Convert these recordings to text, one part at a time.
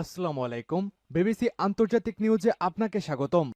আসসালামু আলাইকুম। বিবিসি আন্তর্জাতিক নিউজে আপনাকে স্বাগতম।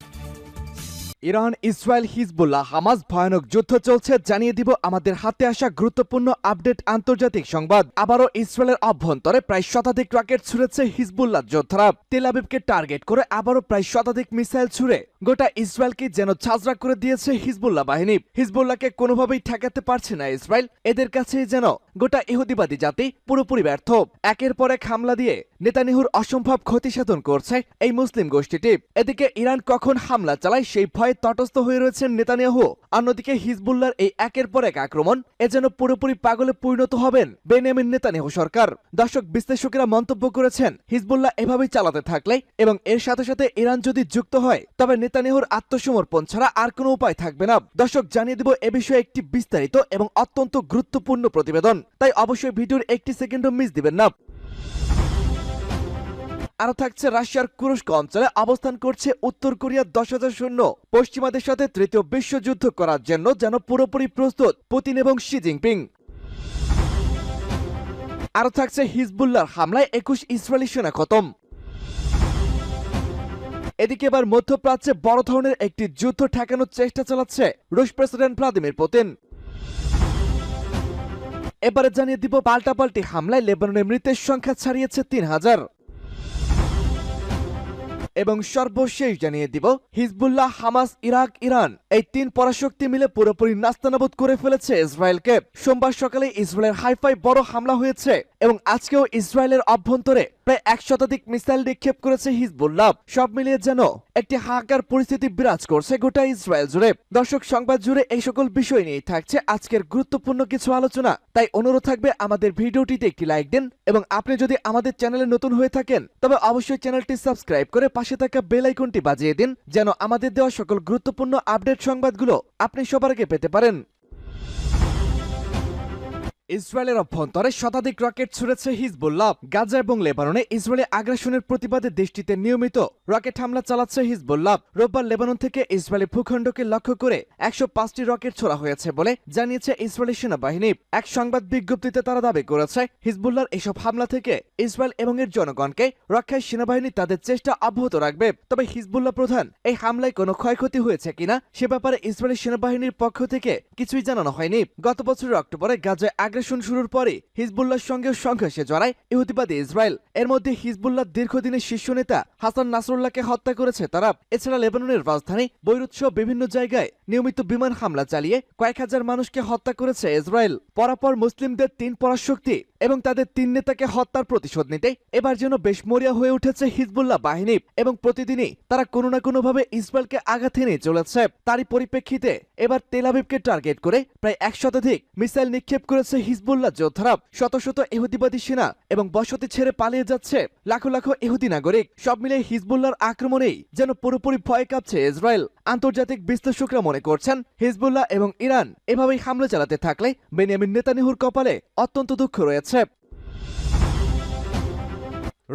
ইরান, ইসরায়েল, হিজবুল্লাহ, হামাস ভয়ানক যুদ্ধ চলছে, জানিয়ে দিব আমাদের হাতে আসা গুরুত্বপূর্ণ আপডেট আন্তর্জাতিক সংবাদ। আবারও ইসরায়েলের অভ্যন্তরে প্রায় শতাধিক রকেট ছুড়েছে হিজবুল্লাহ যোদ্ধারা। তেল আবিবকে টার্গেট করে আবারও প্রায় শতাধিক মিসাইল ছুড়ে গোটা ইসরায়েলকে যেন ঝাঁঝরা করে দিয়েছে হিজবুল্লাহ বাহিনী। হিজবুল্লাহকে কোনোভাবেই ঠেকাতে পারছে না ইসরায়েল। এদের কাছেই যেন গোটা ইহুদিবাদী জাতি পুরোপুরি ব্যর্থ। একের পর এক হামলা দিয়ে নেতানিয়াহুর অসম্ভব ক্ষতি সাধন করছে এই মুসলিম গোষ্ঠীটি। এদিকে ইরান কখন হামলা চালায় সেই ভয়ে তটস্থ হয়ে রয়েছেন নেতানিয়াহু। অন্যদিকে হিজবুল্লাহর এই একের পর এক আক্রমণ এ যেন পুরোপুরি পাগলে পরিণত হবেন বেনিয়ামিন নেতানিয়াহু সরকার। দর্শক, বিশ্লেষকেরা মন্তব্য করেছেন, হিজবুল্লাহ এভাবেই চালাতে থাকলে এবং এর সাথে সাথে ইরান যদি যুক্ত হয় তবে নেতানিয়াহুর আত্মসমর্পণ ছাড়া আর কোনো উপায় থাকবে না। দর্শক, জানিয়ে দেব এ বিষয়ে একটি বিস্তারিত এবং অত্যন্ত গুরুত্বপূর্ণ প্রতিবেদন, তাই অবশ্যই ভিডিওর একটি সেকেন্ডও মিস দিবেন না। আরও থাকছে, রাশিয়ার কুরস্ক অঞ্চলে অবস্থান করছে উত্তর কোরিয়ার 10,000 সৈন্য। পশ্চিমাদের সাথে তৃতীয় বিশ্বযুদ্ধ করার জন্য যেন পুরোপুরি প্রস্তুত পুতিন এবং শি জিনপিং। আরও থাকছে, হিজবুল্লাহর হামলায় 21 ইসরায়েলি সেনা খতম। এদিকে এবার মধ্যপ্রাচ্যে বড় ধরনের একটি যুদ্ধ ঠেকানোর চেষ্টা চালাচ্ছে রুশ প্রেসিডেন্ট ভ্লাদিমির পুতিন। এবারে জানিয়ে দিব, পাল্টাপাল্টি হামলায় লেবাননের মৃতের সংখ্যা ছাড়িয়েছে 3,000। এবং সর্বশেষ জানিয়ে দিব, হিজবুল্লাহ, হামাস, ইরাক, ইরান এই তিন পরাশক্তি মিলে পুরোপুরি নাস্তানাবুদ করে ফেলেছে ইসরায়েলকে। সোমবার সকালে ইসরায়েলের হাইফাই বড় হামলা হয়েছে এবং আজকেও ইসরায়েলের অভ্যন্তরে প্রায় 1 শতাধিক মিসাইল নিক্ষেপ করেছে হিজবুল্লাহ। সব মিলিয়ে যেন একটি হাহাকার পরিস্থিতি বিরাজ করছে গোটা ইসরায়েল জুড়ে। দর্শক, সংবাদ জুড়ে এই সকল বিষয় নিয়ে থাকছে আজকের গুরুত্বপূর্ণ কিছু আলোচনা, তাই অনুরোধ থাকবে আমাদের ভিডিওটিতে একটি লাইক দিন এবং আপনি যদি আমাদের চ্যানেলে নতুন হয়ে থাকেন তবে অবশ্যই চ্যানেলটি সাবস্ক্রাইব করে পাশে থাকা বেল আইকনটি বাজিয়ে দিন, যেন আমাদের দেওয়া সকল গুরুত্বপূর্ণ আপডেট সংবাদগুলো আপনি সবার আগে পেতে পারেন। ইসরায়েলের অভ্যন্তরে শতাধিক রকেট ছুড়েছে হিজবুল্লাহ। গাজা এবং লেবাননে ইসরায়েলি আগ্রাসনের প্রতিবাদে দেশটিতে নিয়মিত রকেট হামলা চালাচ্ছে হিজবুল্লাহ। রোববার লেবানন থেকে ইসরায়েলি ভূখণ্ডকে লক্ষ্য করে 105টি রকেট ছোড়া হয়েছে বলে জানিয়েছে ইসরায়েলি সেনাবাহিনী। এক সংবাদ বিজ্ঞপ্তিতে তারা দাবি করেছে, হিজবুল্লাহর এসব হামলা থেকে ইসরায়েল এবং এর জনগণকে রক্ষায় সেনাবাহিনী তাদের চেষ্টা অব্যাহত রাখবে। তবে হিজবুল্লাহ প্রধান এই হামলায় কোনো ক্ষয়ক্ষতি হয়েছে কিনা সে ব্যাপারে ইসরায়েলি সেনাবাহিনীর পক্ষ থেকে কিছুই জানানো হয়নি। গত বছরের অক্টোবরে গাজায় আগ্রাসন শুরুর পরে হিজবুল্লাহর সঙ্গে সংঘর্ষে জড়ায় ইহুদিবাদী ইসরায়েল। এর মধ্যে হিজবুল্লাহ দীর্ঘদিনের শীর্ষ নেতা হাসান নাসরুল্লাহকে হত্যা করেছে তারা। এছাড়া লেবাননের রাজধানী বৈরুত সহ বিভিন্ন জায়গায় নিয়মিত বিমান হামলা চালিয়ে কয়েক হাজার মানুষকে হত্যা করেছে ইসরায়েল। পরাপর মুসলিমদের 3 পরাশক্তি এবং তাদের 3 নেতাকে হত্যার প্রতিশোধ নিতে এবার যেন বেশ মরিয়া হয়ে উঠেছে হিজবুল্লাহ বাহিনী এবং প্রতিদিনই তারা কোনো না কোনোভাবে ইসরায়েলকে আঘাত এনে চলেছে। তারই পরিপ্রেক্ষিতে এবার তেল আবিবকে টার্গেট করে প্রায় 1 শতাধিক মিসাইল নিক্ষেপ করেছে হিজবুল্লাহ যোদ্ধারা। শত শত ইহুদিবাদী সেনা এবং বসতি ছেড়ে পালিয়ে যাচ্ছে লাখো লাখো ইহুদি নাগরিক। সব মিলে হিজবুল্লাহর আক্রমণেই যেন পুরোপুরি ভয় কাঁপছে ইসরায়েল। আন্তর্জাতিক বিশ্লেষকরা মনে করছেন, হিজবুল্লাহ এবং ইরান এভাবেই হামলা চালাতে থাকলে বেনিয়ামিন নেতানিয়াহুর কপালে অত্যন্ত দুঃখ রয়েছে।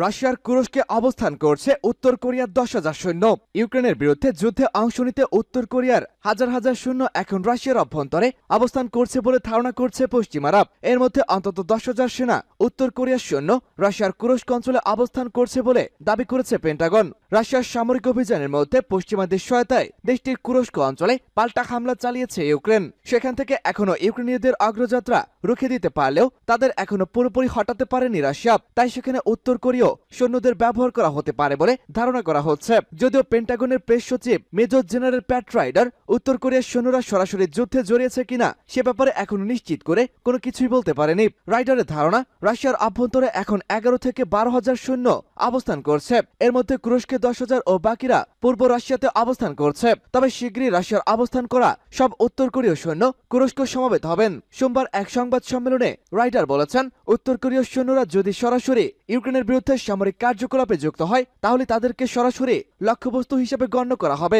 রাশিয়ার কুরস্কে অবস্থান করছে উত্তর কোরিয়ার 10,000 সৈন্য। ইউক্রেনের বিরুদ্ধে যুদ্ধে অংশ নিতে উত্তর কোরিয়ার হাজার হাজার সৈন্য এখন রাশিয়ার অভ্যন্তরে অবস্থান করছে বলে ধারণা করছে পশ্চিমারা। এর মধ্যে অন্তত 10,000 সেনা উত্তর কোরিয়ার সৈন্য রাশিয়ার কুরস্ক অঞ্চলে অবস্থান করছে বলে দাবি করেছে পেন্টাগন। রাশিয়ার সামরিক অভিযানের মধ্যে পশ্চিমাদের সহায়তায় দেশটির কুরস্ক অঞ্চলে পাল্টা হামলা চালিয়েছে ইউক্রেন। সেখান থেকে এখনো ইউক্রেনীয়দের অগ্রযাত্রা রুখে দিতে পারলেও তাদের এখনো পুরোপুরি হটাতে পারেনি রাশিয়া। তাই সেখানে উত্তর কোরিয়া সৈন্যদের ব্যবহার করা হতে পারে বলে ধারণা করা হচ্ছে। যদিও পেন্টাগনের প্রেস সচিব মেজর জেনারেল প্যাট রাইডার উত্তর কোরিয়ার সৈন্যরা সরাসরি যুদ্ধে জড়িয়েছে কিনা সে ব্যাপারে এখনো নিশ্চিত করে কোনো কিছুই বলতে পারেনি। রাইডারের ধারণা, রাশিয়ার অভ্যন্তরে এখন 11 থেকে 12,000 সৈন্য অবস্থান করছে। এর মধ্যে কুরস্কে 10,000 ও বাকিরা পূর্ব রাশিয়াতে অবস্থান করছে। তবে শীঘ্রই রাশিয়ার অবস্থান করা সব উত্তর কোরীয় সৈন্য কুরস্ক সমবেত হবেন। সোমবার এক সংবাদ সম্মেলনে রাইডার বলেছেন, উত্তর কোরীয় সৈন্যরা যদি সরাসরি ইউক্রেনের বিরুদ্ধে সামরিক কার্যকলাপে যুক্ত হয় তাহলে তাদেরকে সরাসরি লক্ষ্যবস্তু হিসেবে গণ্য করা হবে।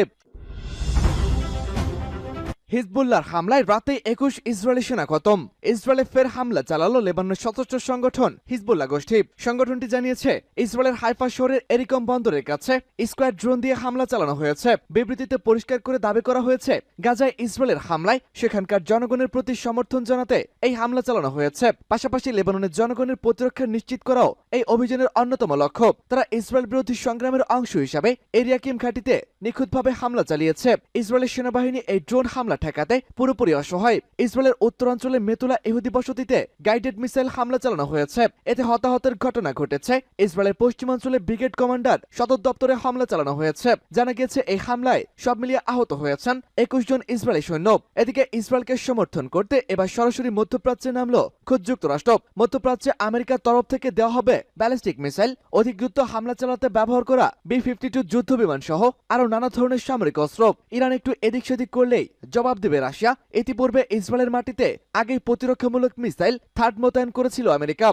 হিজবুল্লাহর হামলায় রাতে 21 ইসরায়েলি সেনা খতম। ইসরায়েলে ফের হামলা চালালো লেবাননের সশস্ত্র সংগঠন হিজবুল্লাহ গোষ্ঠী। সংগঠনটি জানিয়েছে ইসরায়েলের হাইফা শহরের এরিকম বন্দরের কাছে স্কোয়াড ড্রোন দিয়ে হামলা চালানো হয়েছে। বিবৃতিতে পরিষ্কার করে দাবি করা হয়েছে গাজায় ইসরায়েলের হামলায় সেখানকার জনগণের প্রতি সমর্থন জানাতে এই হামলা চালানো হয়েছে। পাশাপাশি লেবাননের জনগণের প্রতিরক্ষা নিশ্চিত করাও এই অভিযানের অন্যতম লক্ষ্য। তারা ইসরায়েল বিরোধী সংগ্রামের অংশ হিসাবে এরিয়াকিম ঘাঁটিতে নিখুঁতভাবে হামলা চালিয়েছে। ইসরায়েলের সেনাবাহিনী এই ড্রোন হামলা ঠেকাতে পুরোপুরি অসহায়। ইসরায়েলের উত্তরাঞ্চলে মেতুলা ইহুদি বসতিতে গাইডেড মিসাইল হামলা চালানো হয়েছে। এতে হতাহতের ঘটনা ঘটেছে। ইসরায়েলের পশ্চিমাঞ্চলে ব্রিগেড কমান্ডার সদর দপ্তরে হামলা চালানো হয়েছে। জানা গেছে এই হামলায় সব মিলিয়ে আহত হয়েছেন 21 জন ইসরায়েলি সৈন্য। এদিকে ইসরায়েলকে সমর্থন করতে এবার সরাসরি মধ্যপ্রাচ্যে নামল খোদ যুক্তরাষ্ট্র। মধ্যপ্রাচ্যে আমেরিকার তরফ থেকে দেওয়া হবে ব্যালিস্টিক মিসাইল, অধিক দ্রুত হামলা চালাতে ব্যবহার করা B-52 যুদ্ধ বিমান সহ আরো নানা ধরনের সামরিক অস্ত্র। ইরান একটু এদিক সেদিক করলেই জবাব দেবে রাশিয়া। ইতিপূর্বে ইসরায়েলের মাটিতে আগেই প্রতিরক্ষামূলক মিসাইল থার্ড মোতায়েন করেছিল আমেরিকা।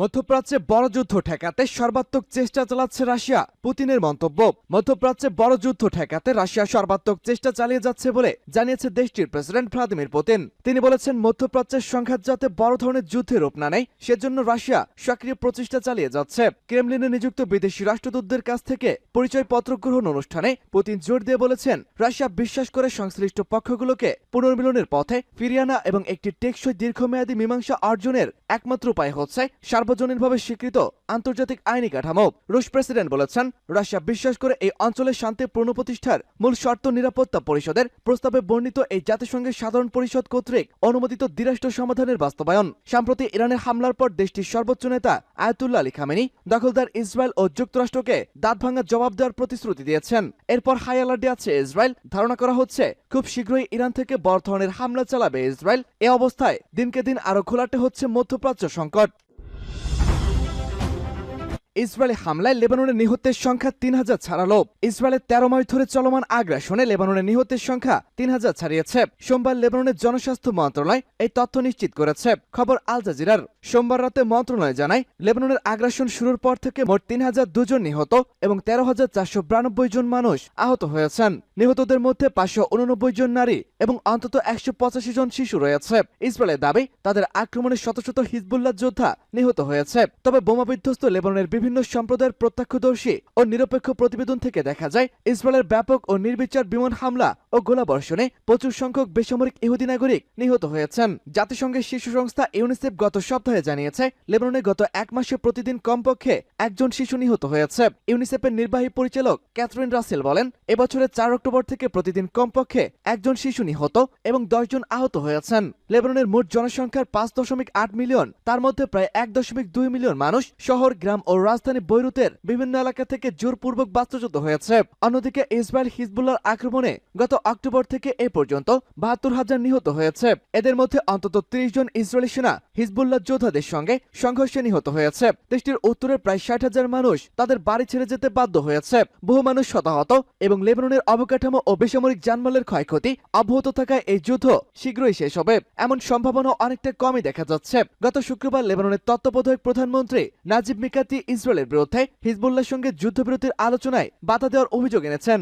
মধ্যপ্রাচ্যে বড় যুদ্ধ ঠেকাতে সর্বাত্মক চেষ্টা চালাচ্ছে রাশিয়া, পুতিনের মন্তব্য। মধ্যপ্রাচ্যে বড় যুদ্ধ ঠেকাতে রাশিয়া সর্বাত্মক চেষ্টা চালিয়ে যাচ্ছে বলে জানিয়েছে দেশটির প্রেসিডেন্ট ভ্লাদিমির পুতিন। তিনি বলেছেন, মধ্যপ্রাচ্যের সংঘাত যাতে বড় ধরনের যুদ্ধে রূপ না নেয় সেজন্য রাশিয়া সক্রিয় প্রচেষ্টা চালিয়ে যাচ্ছে। ক্রেমলিনে নিযুক্ত বিদেশি রাষ্ট্রদূতদের কাছ থেকে পরিচয়পত্র গ্রহণ অনুষ্ঠানে পুতিন জোর দিয়ে বলেছেন, রাশিয়া বিশ্বাস করে সংশ্লিষ্ট পক্ষগুলোকে পুনর্মিলনের পথে ফিরিয়ে আনা এবং একটি টেকসই দীর্ঘমেয়াদী মীমাংসা অর্জনের একমাত্র উপায় হচ্ছে সার্বজনীনভাবে স্বীকৃত আন্তর্জাতিক আইনি কাঠামো। রুশ প্রেসিডেন্ট বলেছেন, রাশিয়া বিশ্বাস করে এই অঞ্চলে শান্তি পুনঃপ্রতিষ্ঠার মূল শর্ত নিরাপত্তা পরিষদের প্রস্তাবে বর্ণিত এই জাতিসংঘের সাধারণ পরিষদ কর্তৃক অনুমোদিত দ্বিরাষ্ট্র সমাধানের বাস্তবায়ন। সম্প্রতি ইরানের হামলার পর দেশটির সর্বোচ্চ নেতা আয়াতুল্লাহ আলী খামেনি দখলদার ইসরায়েল ও যুক্তরাষ্ট্রকে দাঁত ভাঙা জবাব দেওয়ার প্রতিশ্রুতি দিয়েছেন। এরপর হাই অ্যালার্টে আছে ইসরায়েল। ধারণা করা হচ্ছে খুব শীঘ্রই ইরান থেকে বড় ধরনের হামলা চালাবে ইসরায়েল। এ অবস্থায় দিনকে দিন আরো ঘোলাটে হচ্ছে মধ্যপ্রাচ্য সংকট। ইসরায়েলি হামলায় লেবাননে নিহতের সংখ্যা 3000 ছাড়ালো। ইসরায়েলের 13 মাস ধরে চলমান আগ্রাসনে লেবাননে নিহতের সংখ্যা 3000 ছাড়িয়েছে। সোমবার লেবাননের জনস্বাস্থ্য মন্ত্রণালয় এই তথ্য নিশ্চিত করেছে। খবর আল জাজিরার। সোমবার রাতে মন্ত্রণালয় জানায়, লেবাননের আগ্রাসন শুরুর পর থেকে মোট 3002 জন নিহত এবং 13,492 জন মানুষ আহত হয়েছেন। নিহতদের মধ্যে 589 জন নারী এবং অন্তত 185 জন শিশু রয়েছে। ইসরায়েলের দাবি, তাদের আক্রমণে শত শত হিজবুল্লাহ যোদ্ধা নিহত হয়েছে। তবে বোমা বিধ্বস্ত লেবাননের বিভিন্ন সম্প্রদায়ের প্রত্যক্ষদর্শী ও নিরপেক্ষ প্রতিবেদন থেকে দেখা যায়, ইসরায়েলের ব্যাপক ও নির্বিচার বিমান হামলা ও গোলাবর্ষণে প্রচুর সংখ্যক বেসামরিক ইহুদি নাগরিক নিহত হয়েছেন। জাতিসংঘের শিশু সংস্থা ইউনিসেফ গত সপ্তাহে জানিয়েছে, লেবাননে গত এক মাসে প্রতিদিন কমপক্ষে একজন শিশু নিহত হয়েছে। ইউনিসেফের নির্বাহী পরিচালক ক্যাথরিন রাসেল বলেন, এবছরের 4 অক্টোবর থেকে প্রতিদিন কমপক্ষে একজন শিশু নিহত এবং 10 জন আহত হয়েছেন। লেবাননের মোট জনসংখ্যার 5.8 মিলিয়ন, তার মধ্যে প্রায় 1.2 মিলিয়ন মানুষ শহর, গ্রাম ও রাজধানী বৈরুতের বিভিন্ন এলাকা থেকে জোরপূর্বক বাস্তুচ্যুত হয়েছে। অন্যদিকে ইসরায়েল হিজবুল্লাহর আক্রমণে গত অক্টোবর থেকে এ পর্যন্ত 72,000 নিহত হয়েছে। এদের মধ্যে অন্তত 30 জন ইসরায়েলি সেনা হিজবুল্লাহ যোদ্ধাদের সঙ্গে সংঘর্ষে নিহত হয়েছে। দেশটির উত্তরের প্রায় 60,000 মানুষ তাদের বাড়ি ছেড়ে যেতে বাধ্য হয়েছে। বহু মানুষ হতাহত এবং লেবাননের অবকাঠামো ও বেসামরিক যানমালের ক্ষয়ক্ষতি অব্যাহত থাকায় এই যুদ্ধ শীঘ্রই শেষ হবে এমন সম্ভাবনা অনেকটা কমই দেখা যাচ্ছে। গত শুক্রবার লেবাননের তত্ত্বাবধায়ক প্রধানমন্ত্রী নাজিব মিকাতি ইসরায়েলের বিরুদ্ধে হিজবুল্লাহর সঙ্গে যুদ্ধবিরতির আলোচনায় বাধা দেওয়ার অভিযোগ এনেছেন।